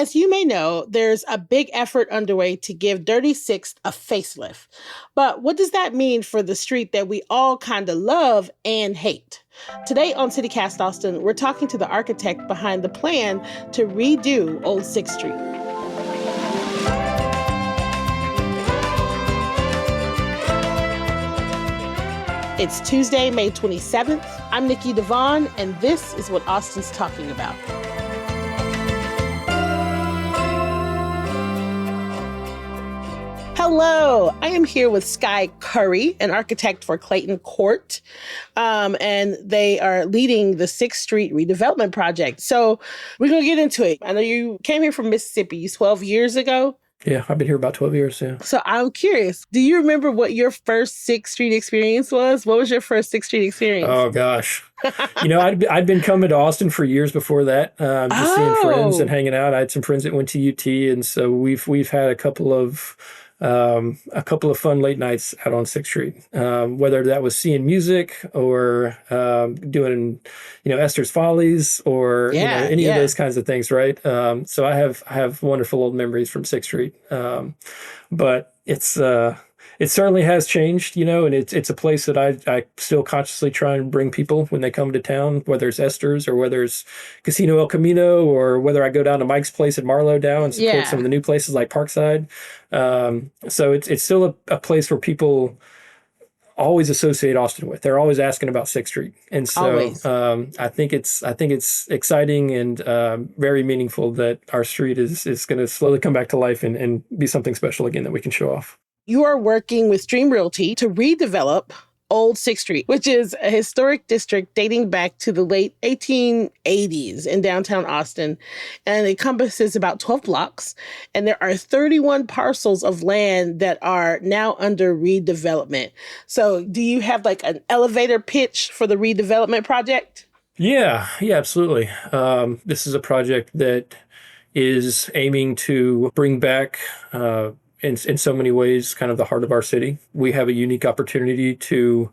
as you may know, there's a big effort underway to give Dirty Sixth a facelift. But what does that mean for the street that we all kind of love and hate? Today on CityCast Austin, we're talking to the architect behind the plan to redo Old 6th Street. It's Tuesday, May 27th. I'm Nikki Devon, and this is what Austin's talking about. Hello, I am here with Sky Curry, an architect for Clayton Court, and they are leading the 6th Street redevelopment project. So we're going to get into it. I know you came here from Mississippi 12 years ago. Yeah, I've been here about 12 years, yeah. So I'm curious, do you remember what your first 6th Street experience was? What was your first 6th Street experience? Oh, gosh. I'd been coming to Austin for years before that, just seeing friends and hanging out. I had some friends that went to UT, and so we've had a couple of fun late nights out on 6th Street, whether that was seeing music or doing, Esther's Follies or any of those kinds of things, right? So I have wonderful old memories from 6th Street, but it certainly has changed, and it's a place that I still consciously try and bring people when they come to town, whether it's Esther's or whether it's Casino El Camino or whether I go down to Mike's place at Marlowe Dow and support some of the new places like Parkside. So it's still a place where people always associate Austin with. They're always asking about 6th Street. And so I think it's exciting and very meaningful that our street is going to slowly come back to life and be something special again that we can show off. You are working with Stream Realty to redevelop Old 6th Street, which is a historic district dating back to the late 1880s in downtown Austin. And it encompasses about 12 blocks. And there are 31 parcels of land that are now under redevelopment. So do you have like an elevator pitch for the redevelopment project? Yeah, absolutely. This is a project that is aiming to bring back in so many ways, kind of the heart of our city. We have a unique opportunity to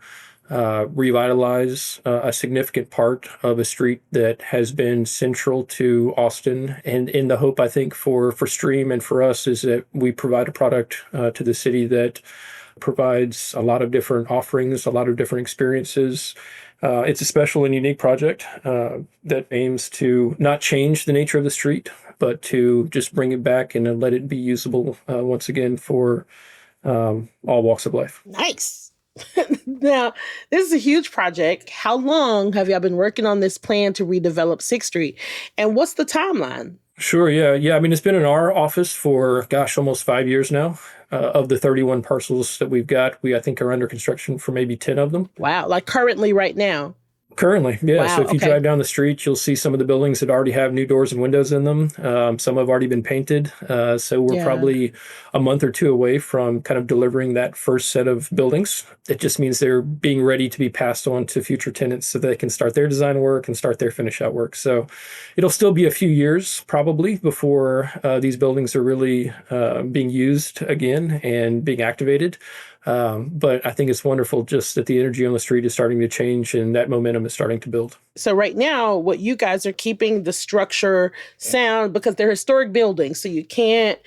revitalize a significant part of a street that has been central to Austin. And in the hope, I think, for Stream and for us is that we provide a product to the city that provides a lot of different offerings, a lot of different experiences. It's a special and unique project that aims to not change the nature of the street, but to just bring it back and let it be usable once again for all walks of life. Nice. Now, this is a huge project. How long have y'all been working on this plan to redevelop 6th Street? And what's the timeline? Sure, yeah. I mean, it's been in our office for, almost 5 years now. Of the 31 parcels that we've got, I think are under construction for maybe 10 of them. Wow, like currently right now? Currently, yeah. Wow, so if you drive down the street, you'll see some of the buildings that already have new doors and windows in them. Some have already been painted. So we're probably a month or two away from kind of delivering that first set of buildings. It just means they're being ready to be passed on to future tenants so they can start their design work and start their finish out work. So it'll still be a few years probably before these buildings are really being used again and being activated. But I think it's wonderful just that the energy on the street is starting to change and that momentum is starting to build. So right now, what you guys are keeping the structure sound because they're historic buildings, so you can't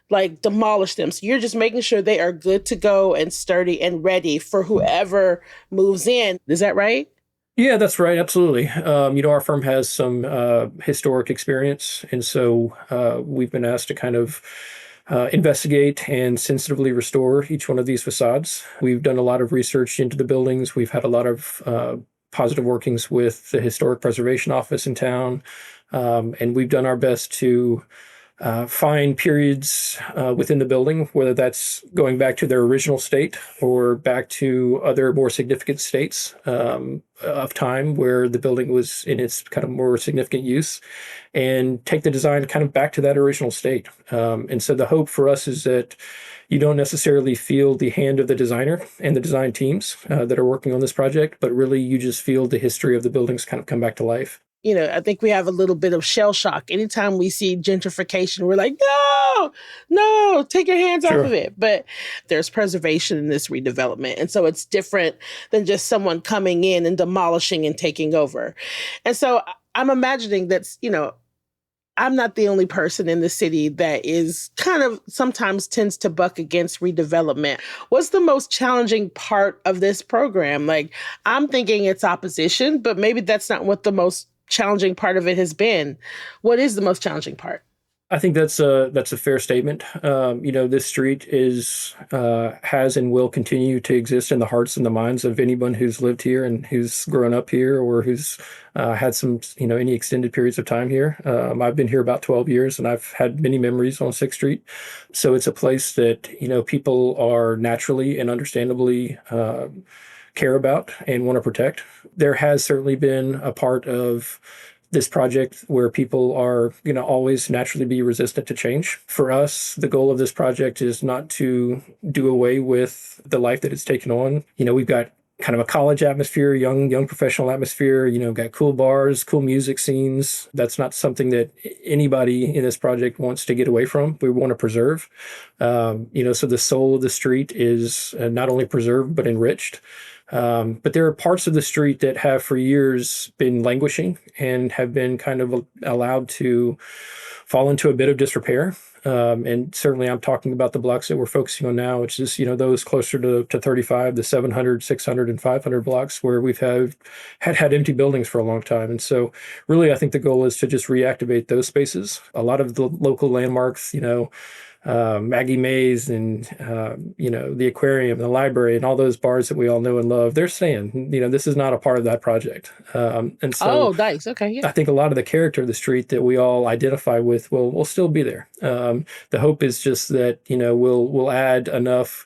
like demolish them. So you're just making sure they are good to go and sturdy and ready for whoever moves in. Is that right? Yeah, that's right. Absolutely. Our firm has some historic experience. And so we've been asked to kind of investigate and sensitively restore each one of these facades. We've done a lot of research into the buildings. We've had a lot of positive workings with the Historic Preservation Office in town. And we've done our best to find periods within the building, whether that's going back to their original state or back to other more significant states of time where the building was in its kind of more significant use, and take the design kind of back to that original state. And so the hope for us is that you don't necessarily feel the hand of the designer and the design teams that are working on this project, but really you just feel the history of the buildings kind of come back to life. I think we have a little bit of shell shock. Anytime we see gentrification, we're like, no, take your hands off of it. But there's preservation in this redevelopment. And so it's different than just someone coming in and demolishing and taking over. And so I'm imagining that's, I'm not the only person in the city that is kind of sometimes tends to buck against redevelopment. What's the most challenging part of this program? Like, I'm thinking it's opposition, but maybe that's not what the most challenging part of it has been. What is the most challenging part? I think that's a fair statement. This street is has and will continue to exist in the hearts and the minds of anyone who's lived here and who's grown up here or who's had some, any extended periods of time here. I've been here about 12 years and I've had many memories on Sixth Street. So it's a place that, people are naturally and understandably care about and want to protect. There has certainly been a part of this project where people are going to always naturally be resistant to change. For us, the goal of this project is not to do away with the life that it's taken on. We've got kind of a college atmosphere, young professional atmosphere, got cool bars, cool music scenes. That's not something that anybody in this project wants to get away from. We want to preserve. So the soul of the street is not only preserved, but enriched. But there are parts of the street that have for years been languishing and have been kind of allowed to fall into a bit of disrepair. And certainly I'm talking about the blocks that we're focusing on now, which is, those closer to 35, the 700, 600, and 500 blocks where we've had empty buildings for a long time. And so really, I think the goal is to just reactivate those spaces. A lot of the local landmarks, Maggie Mays and the aquarium, the library, and all those bars that we all know and love. They're saying, this is not a part of that project. And so, oh, nice. Okay, yeah. I think a lot of the character of the street that we all identify with will still be there. The hope is just that we'll add enough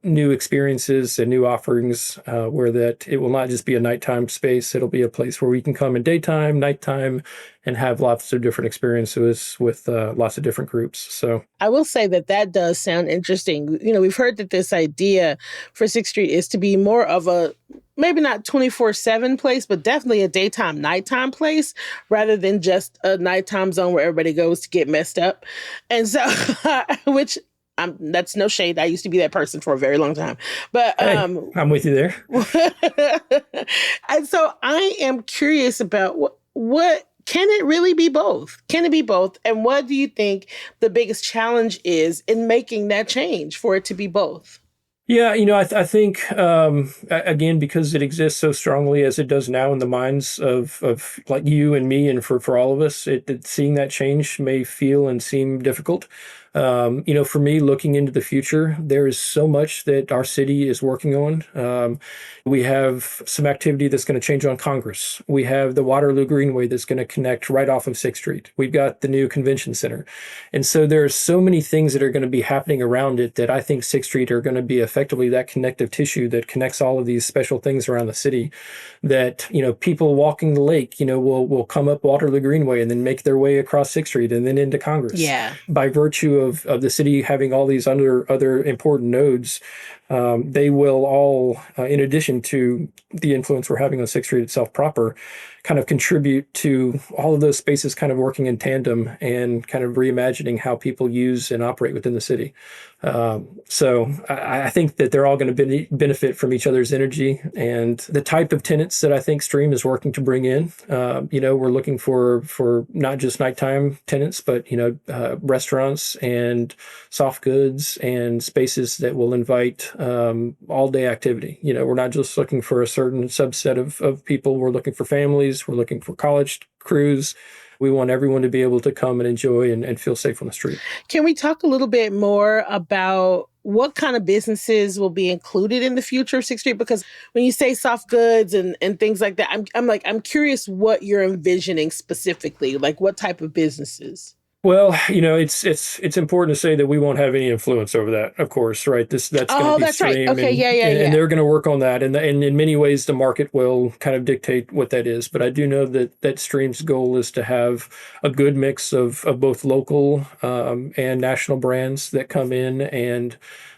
new experiences and new offerings where that it will not just be a nighttime space. It'll be a place where we can come in daytime, nighttime, and have lots of different experiences with lots of different groups. So I will say that does sound interesting. We've heard that this idea for Sixth Street is to be more of a maybe not 24/7 place, but definitely a daytime, nighttime place rather than just a nighttime zone where everybody goes to get messed up. And so, which that's no shade. I used to be that person for a very long time, but hey, I'm with you there. And so I am curious about what can it really be both? Can it be both? And what do you think the biggest challenge is in making that change for it to be both? Yeah, I think again, because it exists so strongly as it does now in the minds of like you and me, and for all of us, seeing that change may feel and seem difficult. For me, looking into the future, there is so much that our city is working on. We have some activity that's going to change on Congress. We have the Waterloo Greenway that's going to connect right off of 6th Street. We've got the new convention center. And so there are so many things that are going to be happening around it that I think 6th Street are going to be effectively that connective tissue that connects all of these special things around the city that, people walking the lake, will come up Waterloo Greenway and then make their way across 6th Street and then into Congress. Yeah. By virtue of the city having all these other important nodes, they will all, in addition to the influence we're having on 6th Street itself proper, kind of contribute to all of those spaces kind of working in tandem and kind of reimagining how people use and operate within the city. So I think that they're all going to benefit from each other's energy and the type of tenants that I think Stream is working to bring in. We're looking for not just nighttime tenants, but, restaurants and soft goods and spaces that will invite all day activity. We're not just looking for a certain subset of people. We're looking for families. We're looking for college crews. We want everyone to be able to come and enjoy and feel safe on the street. Can we talk a little bit more about what kind of businesses will be included in the future of 6th Street? Because when you say soft goods and things like that, I'm curious what you're envisioning specifically, like what type of businesses? Well, it's important to say that we won't have any influence over that, of course, right? That's going to be that's Stream, right. Okay, and, yeah. and they're going to work on that, and in many ways, the market will kind of dictate what that is. But I do know that Stream's goal is to have a good mix of both local and national brands that come in and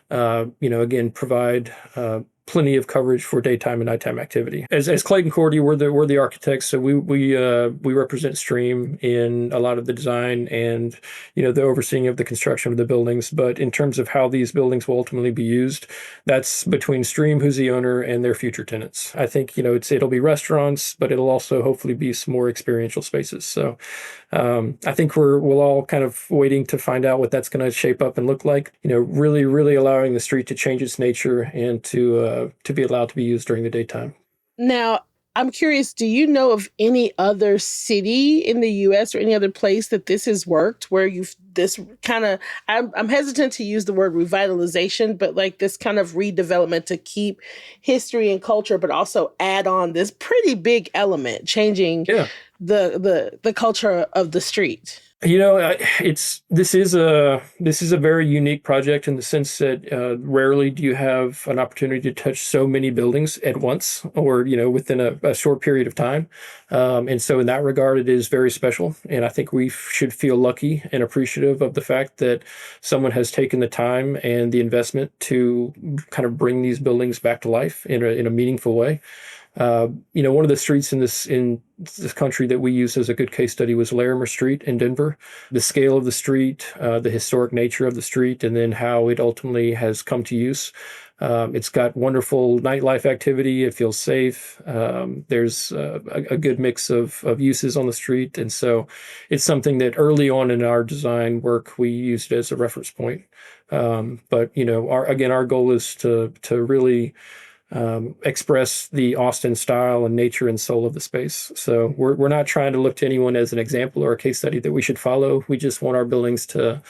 again provide plenty of coverage for daytime and nighttime activity. As Clayton Cordy, we're the architects, so we represent Stream in a lot of the design and the overseeing of the construction of the buildings. But in terms of how these buildings will ultimately be used, that's between Stream, who's the owner, and their future tenants. I think it'll be restaurants, but it'll also hopefully be some more experiential spaces. So I think we'll all kind of waiting to find out what that's going to shape up and look like. Really, really allowing the street to change its nature and to be allowed to be used during the daytime. Now, I'm curious, do you know of any other city in the US or any other place that this has worked where I'm hesitant to use the word revitalization, but like this kind of redevelopment to keep history and culture, but also add on this pretty big element, changing the culture of the street? This is a very unique project in the sense that rarely do you have an opportunity to touch so many buildings at once, or within a short period of time, and so in that regard, it is very special. And I think we should feel lucky and appreciative of the fact that someone has taken the time and the investment to kind of bring these buildings back to life in a meaningful way. One of the streets in this country that we use as a good case study was Larimer Street in Denver. The scale of the street, the historic nature of the street, and then how it ultimately has come to use. It's got wonderful nightlife activity. It feels safe. There's a good mix of uses on the street. And so it's something that early on in our design work, we used as a reference point. But our goal is to really express the Austin style and nature and soul of the space. So we're not trying to look to anyone as an example or a case study that we should follow. We just want our buildings to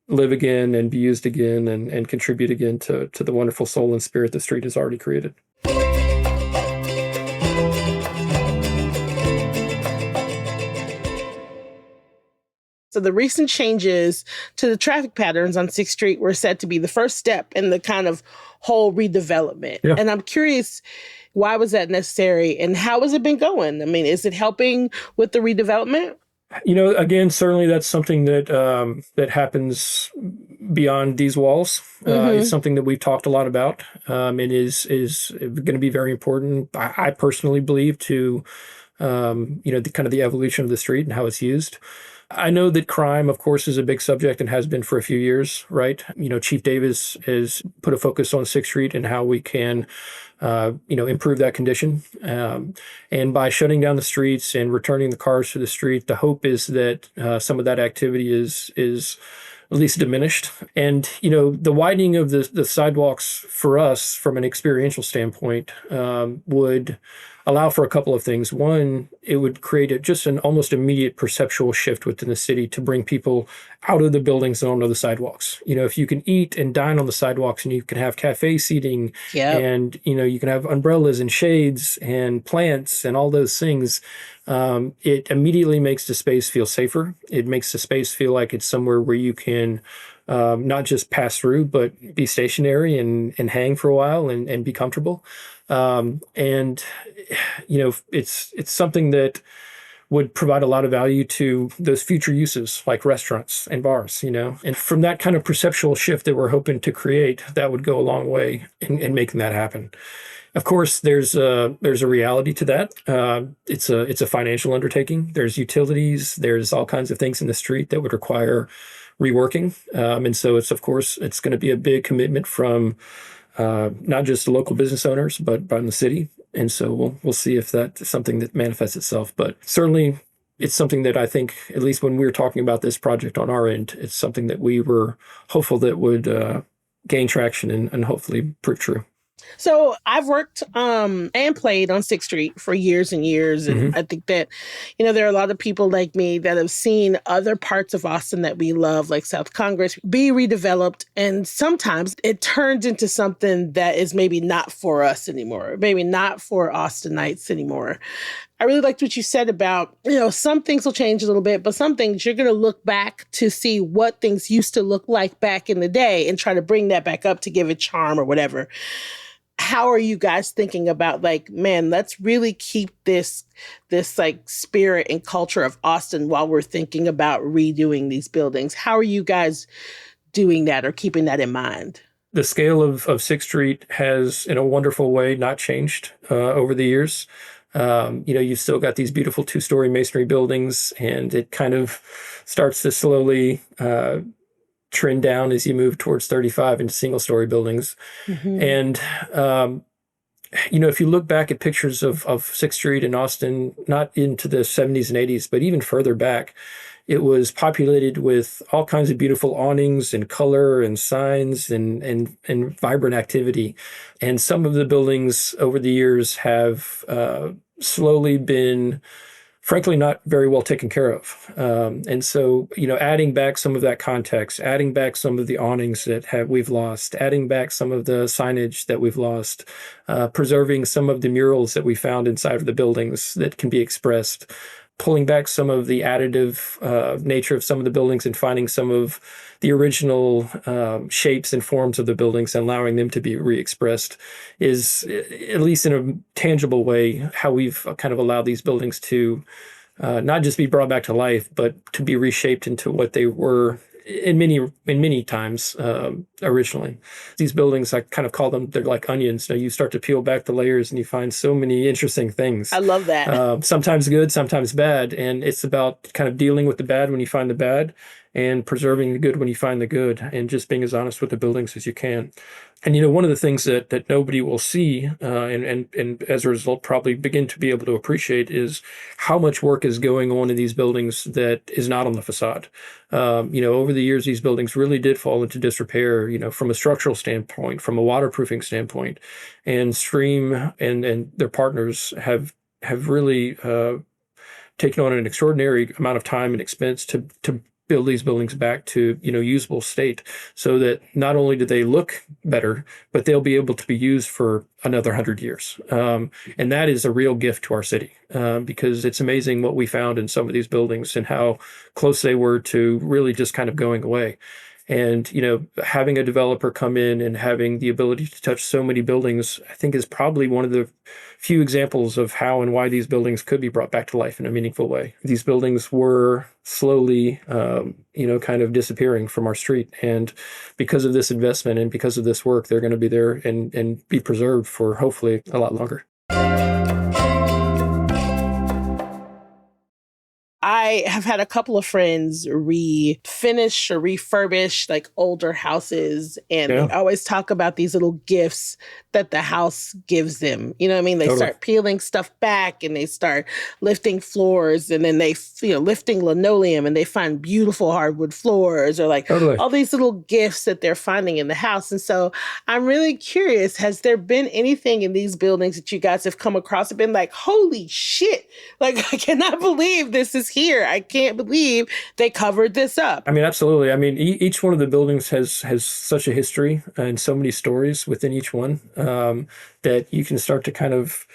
live again and be used again and contribute again to the wonderful soul and spirit the street has already created. So the recent changes to the traffic patterns on 6th Street were said to be the first step in the kind of whole redevelopment. Yeah. And I'm curious, why was that necessary and how has it been going? I mean, is it helping with the redevelopment? Again, certainly that's something that happens beyond these walls. It's something that we've talked a lot about. It is going to be very important, I personally believe, to the kind of the evolution of the street and how it's used. I know that crime, of course, is a big subject and has been for a few years, right? Chief Davis has put a focus on 6th Street and how we can, improve that condition. And by shutting down the streets and returning the cars to the street, the hope is that some of that activity is at least diminished. And, the widening of the sidewalks for us from an experiential standpoint would allow for a couple of things. One, it would create just an almost immediate perceptual shift within the city to bring people out of the buildings and onto the sidewalks. If you can eat and dine on the sidewalks and you can have cafe seating and, you can have umbrellas and shades and plants and all those things, it immediately makes the space feel safer. It makes the space feel like it's somewhere where you can not just pass through, but be stationary and hang for a while and be comfortable. It's something that would provide a lot of value to those future uses like restaurants and bars, and from that kind of perceptual shift that we're hoping to create, that would go a long way in making that happen. Of course, there's a reality to that. It's a financial undertaking. There's utilities. There's all kinds of things in the street that would require reworking. And so it's going to be a big commitment from not just the local business owners, but from the city. And so we'll see if that's something that manifests itself. But certainly it's something that I think, at least when we were talking about this project on our end, it's something that we were hopeful that would gain traction and hopefully prove true. So I've worked and played on 6th Street for years and years. And I think that, there are a lot of people like me that have seen other parts of Austin that we love, like South Congress, be redeveloped. And sometimes it turns into something that is maybe not for us anymore, maybe not for Austinites anymore. I really liked what you said about, some things will change a little bit, but some things you're going to look back to see what things used to look like back in the day and try to bring that back up to give it charm or whatever. How are you guys thinking about let's really keep this like spirit and culture of Austin while we're thinking about redoing these buildings? How are you guys doing that or keeping that in mind? the scale of Sixth Street has, in a wonderful way, not changed over the years. You've still got these beautiful two-story masonry buildings, and it kind of starts to slowly trend down as you move towards 35 into single-story buildings. Mm-hmm. And if you look back at pictures of Sixth Street in Austin, not into the 70s and 80s, but even further back, it was populated with all kinds of beautiful awnings and color and signs and vibrant activity. And some of the buildings over the years have slowly been, frankly, not very well taken care of. And so, adding back some of that context, adding back some of the awnings that we've lost, adding back some of the signage that we've lost, preserving some of the murals that we found inside of the buildings that can be expressed, pulling back some of the additive nature of some of the buildings and finding some of the original shapes and forms of the buildings and allowing them to be re-expressed is, at least in a tangible way, how we've kind of allowed these buildings to not just be brought back to life, but to be reshaped into what they were in many times originally. These buildings, I kind of call them, they're like onions. You start to peel back the layers and you find so many interesting things. I love that. Sometimes good, sometimes bad. And it's about kind of dealing with the bad when you find the bad and preserving the good when you find the good, and just being as honest with the buildings as you can. And one of the things that nobody will see and as a result probably begin to be able to appreciate is how much work is going on in these buildings that is not on the facade. Over the years, these buildings really did fall into disrepair, from a structural standpoint, from a waterproofing standpoint, and Stream and their partners have really taken on an extraordinary amount of time and expense to build these buildings back to usable state, so that not only do they look better, but they'll be able to be used for another 100 years. And that is a real gift to our city, because it's amazing what we found in some of these buildings and how close they were to really just kind of going away. And having a developer come in and having the ability to touch so many buildings, I think, is probably one of the few examples of how and why these buildings could be brought back to life in a meaningful way. These buildings were slowly, kind of disappearing from our street. And because of this investment and because of this work, they're going to be there and be preserved for hopefully a lot longer. I have had a couple of friends refinish or refurbish like older houses, and they always talk about these little gifts that the house gives them. You know what I mean? They start peeling stuff back and they start lifting floors, and then they, lifting linoleum, and they find beautiful hardwood floors, or like all these little gifts that they're finding in the house. And so I'm really curious, has there been anything in these buildings that you guys have come across and been like, holy shit, like I cannot believe this is here. I can't believe they covered this up. I mean, absolutely. I mean, each one of the buildings has such a history and so many stories within each one that you can start to kind of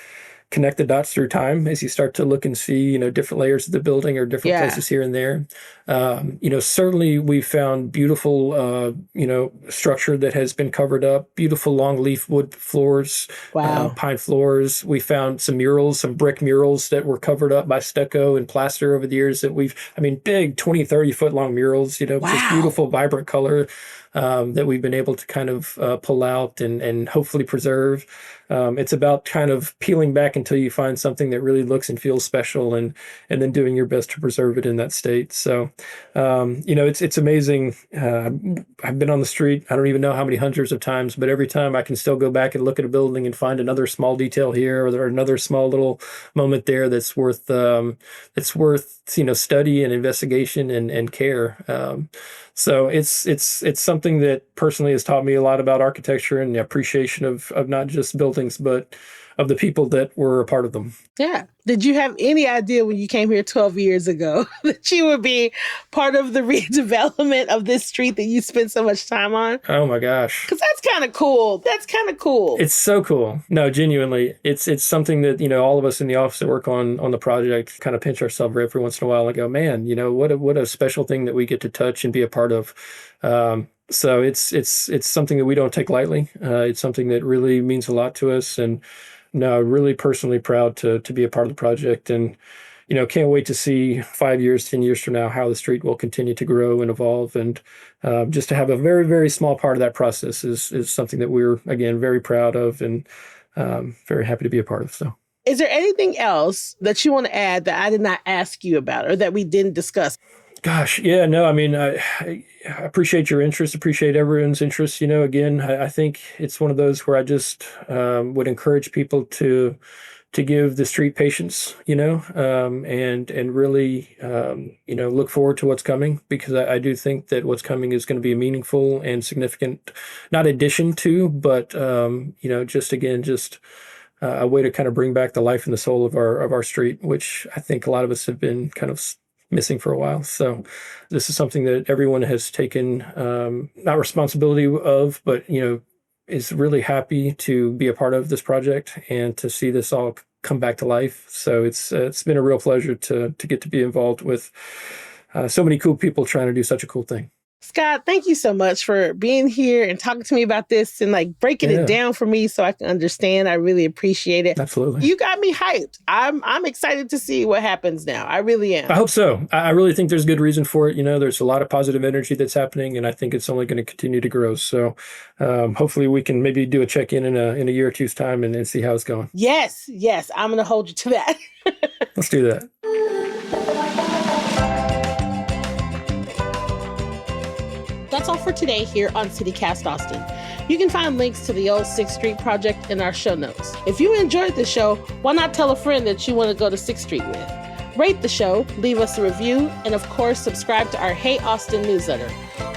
connect the dots through time as you start to look and see, different layers of the building or different places here and there. Certainly we found beautiful, structure that has been covered up, beautiful long leaf wood floors, pine floors. We found some murals, some brick murals that were covered up by stucco and plaster over the years that big 20, 30 foot long murals, just beautiful, vibrant color. That we've been able to kind of pull out and hopefully preserve. It's about kind of peeling back until you find something that really looks and feels special, and then doing your best to preserve it in that state. So, it's amazing. I've been on the street, I don't even know how many hundreds of times, but every time I can still go back and look at a building and find another small detail here or another small little moment there that's worth study and investigation and care. So it's something that personally has taught me a lot about architecture and the appreciation of not just buildings, but of the people that were a part of them. Yeah. Did you have any idea when you came here 12 years ago that you would be part of the redevelopment of this street that you spent so much time on? Oh my gosh. Because that's kind of cool. It's so cool. No, genuinely. It's something that, all of us in the office that work on the project kind of pinch ourselves every once in a while and go, man, what a special thing that we get to touch and be a part of. So it's something that we don't take lightly. It's something that really means a lot to us. And no, really personally proud to be a part of the project. And, can't wait to see 5 years, 10 years from now how the street will continue to grow and evolve. And just to have a very, very small part of that process is something that we're, again, very proud of and very happy to be a part of. So, is there anything else that you want to add that I did not ask you about or that we didn't discuss? Gosh, yeah, no, I mean, I appreciate your interest, appreciate everyone's interest. Again, I think it's one of those where I just would encourage people to give the street patience, and really, look forward to what's coming, because I do think that what's coming is going to be a meaningful and significant, not addition to, but, just a way to kind of bring back the life and the soul of our street, which I think a lot of us have been kind of missing for a while. So this is something that everyone has taken, not responsibility of, but, is really happy to be a part of this project and to see this all come back to life. So it's been a real pleasure to get to be involved with so many cool people trying to do such a cool thing. Scott, thank you so much for being here and talking to me about this and breaking it down for me so I can understand. I really appreciate it. Absolutely. You got me hyped. I'm excited to see what happens now. I really am. I hope so. I really think there's good reason for it. There's a lot of positive energy that's happening, and I think it's only going to continue to grow. So hopefully we can maybe do a check-in in a year or two's time and see how it's going. Yes. I'm going to hold you to that. Let's do that. That's all for today here on CityCast Austin. You can find links to the Old 6th Street project in our show notes. If you enjoyed the show, why not tell a friend that you want to go to 6th Street with? Rate the show, leave us a review, and of course, subscribe to our Hey Austin newsletter.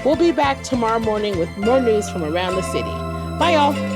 We'll be back tomorrow morning with more news from around the city. Bye, y'all.